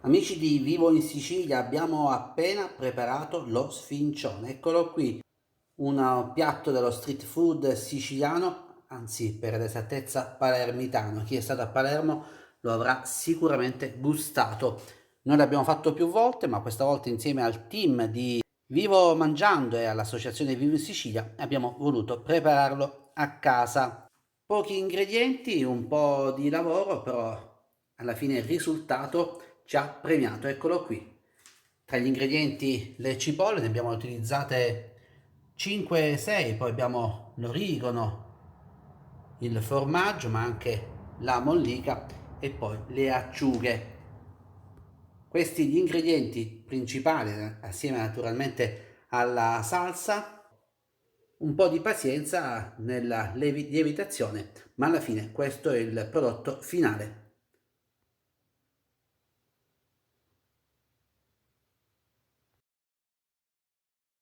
Amici di Vivo in Sicilia, abbiamo appena preparato lo sfincione. Eccolo qui, un piatto dello street food siciliano, anzi per esattezza palermitano. Chi è stato a Palermo lo avrà sicuramente gustato. Noi l'abbiamo fatto più volte, ma questa volta insieme al team di Vivo Mangiando e all'associazione Vivo in Sicilia abbiamo voluto prepararlo a casa. Pochi ingredienti, un po' di lavoro, però alla fine il risultato ci ha premiato. Eccolo qui. Tra gli ingredienti le cipolle, ne abbiamo utilizzate 5-6, poi abbiamo l'origano, il formaggio, ma anche la mollica e poi le acciughe. Questi gli ingredienti principali, assieme naturalmente alla salsa, un po' di pazienza nella lievitazione, ma alla fine questo è il prodotto finale.